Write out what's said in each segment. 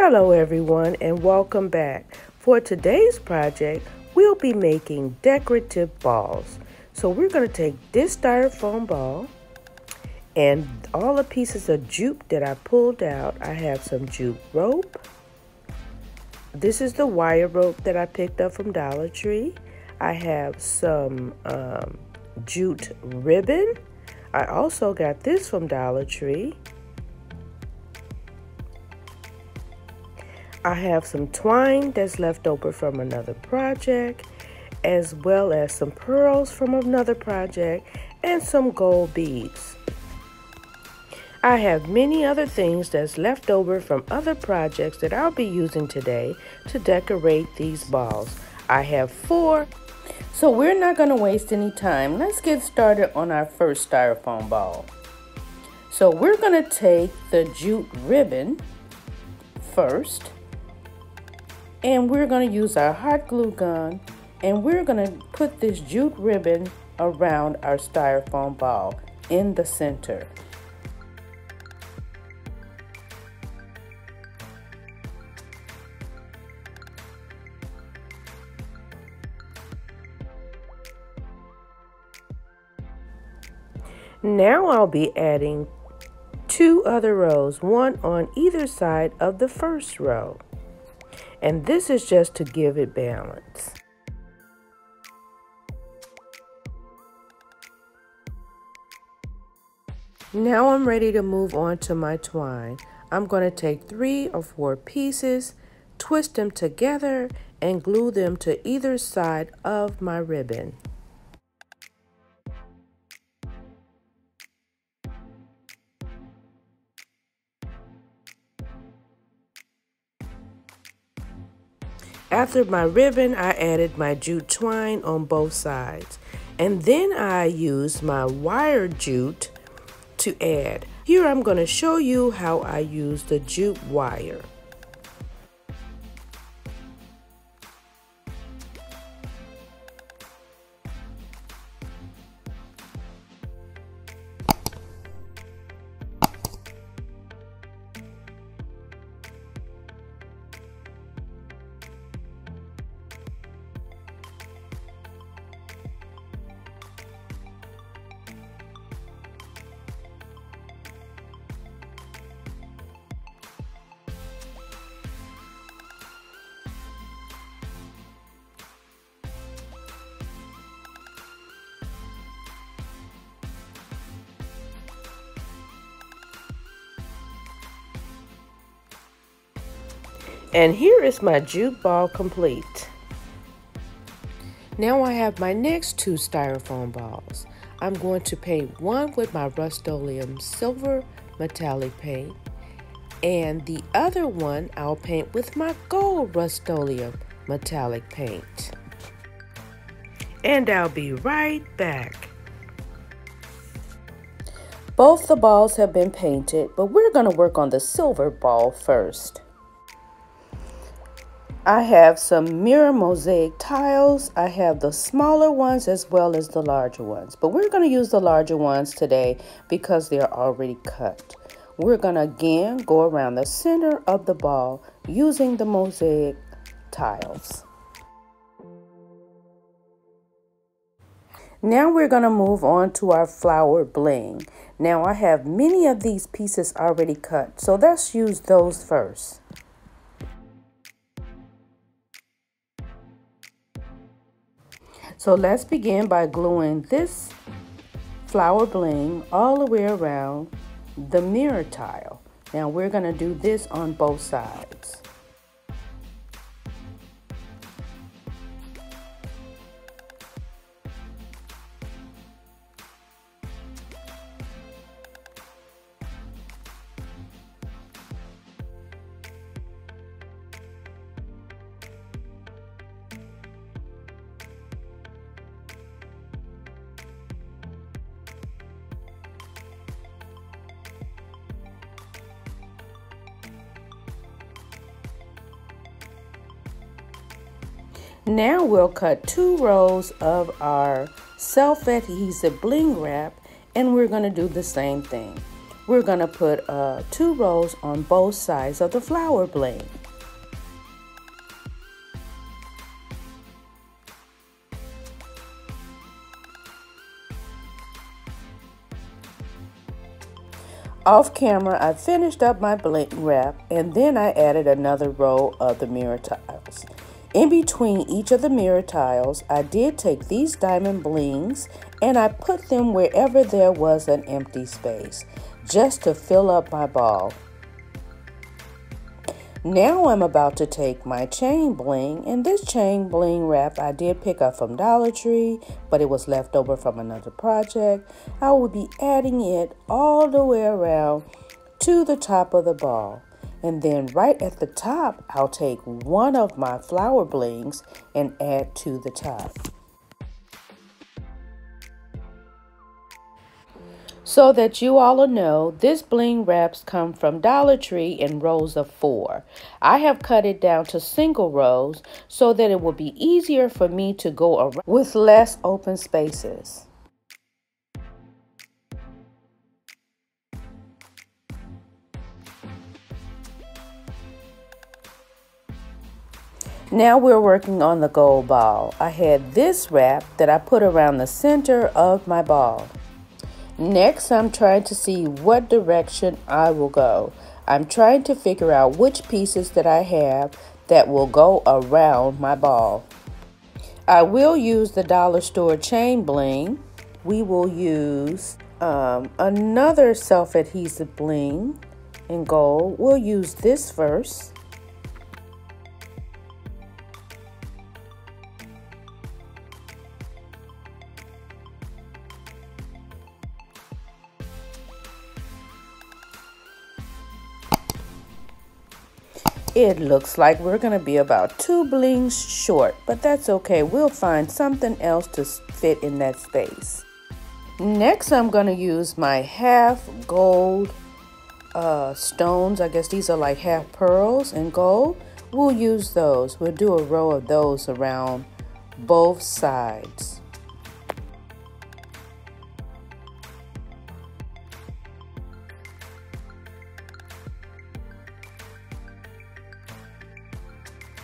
Hello everyone and welcome back. For today's project, we'll be making decorative balls. So we're going to take this styrofoam ball and all the pieces of jute that I pulled out. I have some jute rope. This is the wire rope that I picked up from Dollar Tree. I have some jute ribbon. I also got this from Dollar Tree. I have some twine that's left over from another project, as well as some pearls from another project and some gold beads. I have many other things that's left over from other projects that I'll be using today to decorate these balls. I have 4, so we're not going to waste any time. Let's get started on our first styrofoam ball. So we're going to take the jute ribbon first. And we're going to use our hot glue gun and we're going to put this jute ribbon around our styrofoam ball in the center. Now I'll be adding 2 other rows, one on either side of the first row. And this is just to give it balance. Now I'm ready to move on to my twine. I'm going to take 3 or 4 pieces, twist them together, and glue them to either side of my ribbon. After my ribbon, I added my jute twine on both sides. And then I used my wire jute to add. Here I'm going to show you how I use the jute wire. And here is my jute ball complete. Now I have my next 2 styrofoam balls. I'm going to paint one with my Rust-Oleum silver metallic paint, and the other one I'll paint with my gold Rust-Oleum metallic paint. And I'll be right back. Both the balls have been painted, but we're going to work on the silver ball first. I have some mirror mosaic tiles. I have the smaller ones as well as the larger ones, but we're going to use the larger ones today because they're already cut. We're going to again go around the center of the ball using the mosaic tiles. Now we're going to move on to our flower bling. Now I have many of these pieces already cut, so let's use those first. So let's begin by gluing this flower bling all the way around the mirror tile. Now we're going to do this on both sides. Now we'll cut 2 rows of our self-adhesive bling wrap, and we're going to do the same thing. we're going to put 2 rows on both sides of the flower bling. Off camera, I finished up my bling wrap, and then I added another row of the mirror tiles. In between each of the mirror tiles, I did take these diamond blings and I put them wherever there was an empty space, just to fill up my ball. Now I'm about to take my chain bling, and this chain bling wrap I did pick up from Dollar Tree, but it was left over from another project. I will be adding it all the way around to the top of the ball. And then right at the top, I'll take one of my flower blings and add to the top. So that you all know, this bling wraps come from Dollar Tree in rows of 4. I have cut it down to single rows so that it will be easier for me to go around with less open spaces. Now we're working on the gold ball. I had this wrap that I put around the center of my ball. Next, I'm trying to see what direction I will go. I'm trying to figure out which pieces that I have that will go around my ball. I will use the dollar store chain bling. We will use another self-adhesive bling in gold. We'll use this first. It looks like we're going to be about 2 blings short, but that's okay. We'll find something else to fit in that space. Next, I'm going to use my half gold stones. I guess these are like half pearls in gold. We'll use those. We'll do a row of those around both sides.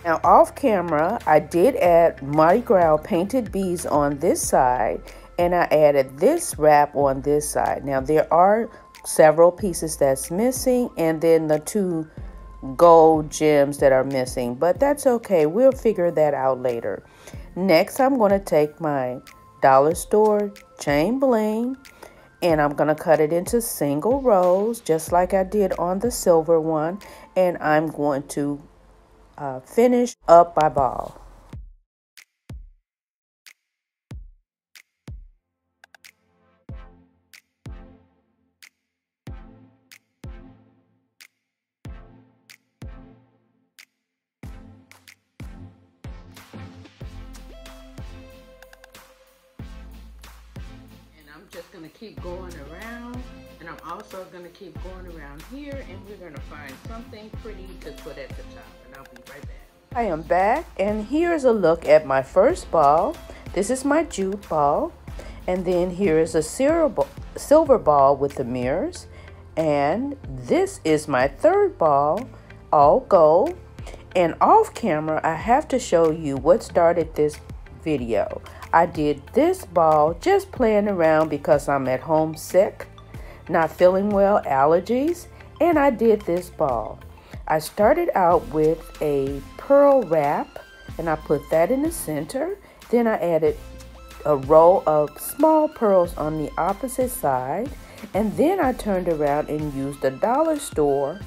Now off camera, I did add Mardi Gras painted beads on this side, and I added this wrap on this side. Now there are several pieces that's missing, and then the 2 gold gems that are missing, but that's okay. We'll figure that out later. Next, I'm going to take my dollar store chain bling, and I'm going to cut it into single rows, just like I did on the silver one, and I'm going to finish up my ball. And I'm just going to keep going around, and I'm also going to keep going around here, and we're going to find something pretty to put at the top, and I'll be right back. I am back, and here's a look at my first ball. This is my jute ball, and then here is a silver ball with the mirrors, and this is my third ball, all gold. And off camera, I have to show you what started this video. I did this ball just playing around because I'm at home sick, not feeling well, allergies, and I did this ball. I started out with a pearl wrap, and I put that in the center. Then I added a row of small pearls on the opposite side, and then I turned around and used the dollar store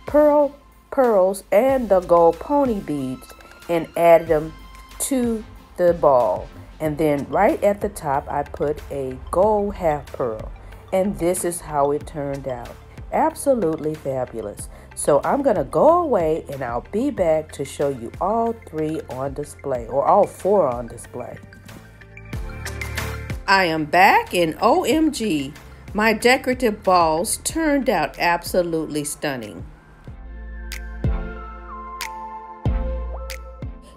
pearls and the gold pony beads and added them to the ball. And then right at the top, I put a gold half pearl, and this is how it turned out. Absolutely fabulous. So I'm going to go away, and I'll be back to show you all 3 on display, or all 4 on display. I am back, and OMG, my decorative balls turned out absolutely stunning.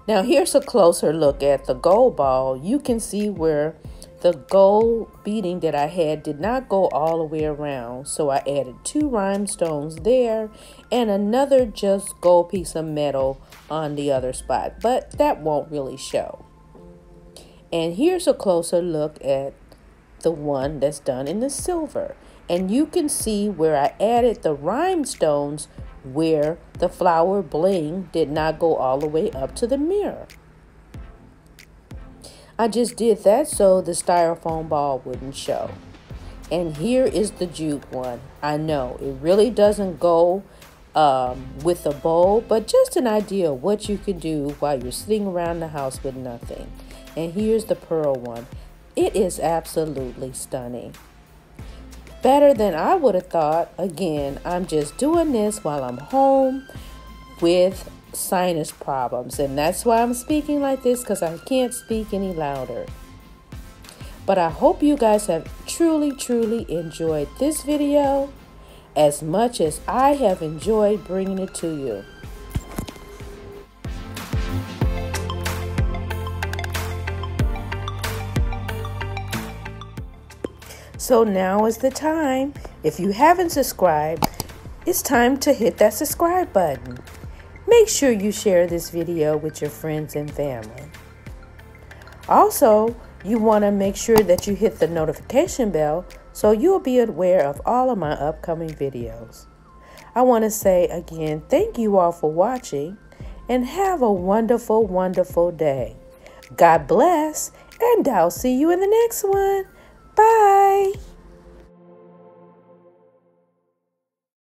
Now here's a closer look at the gold ball. You can see where the gold beading that I had did not go all the way around, so I added 2 rhinestones there and another just gold piece of metal on the other spot, but that won't really show. And here's a closer look at the one that's done in the silver. And you can see where I added the rhinestones where the flower bling did not go all the way up to the mirror. I just did that so the styrofoam ball wouldn't show. And here is the jute one. I know it really doesn't go with a bowl, but just an idea of what you can do while you're sitting around the house with nothing. And here's the pearl one. It is absolutely stunning. Better than I would have thought. Again, I'm just doing this while I'm home with sinus problems. And that's why I'm speaking like this, because I can't speak any louder. But I hope you guys have truly enjoyed this video as much as I have enjoyed bringing it to you. So now is the time. If you haven't subscribed, it's time to hit that subscribe button. Make sure you share this video with your friends and family. Also, you want to make sure that you hit the notification bell so you'll be aware of all of my upcoming videos. I want to say again, thank you all for watching and have a wonderful day. God bless, and I'll see you in the next one. Bye.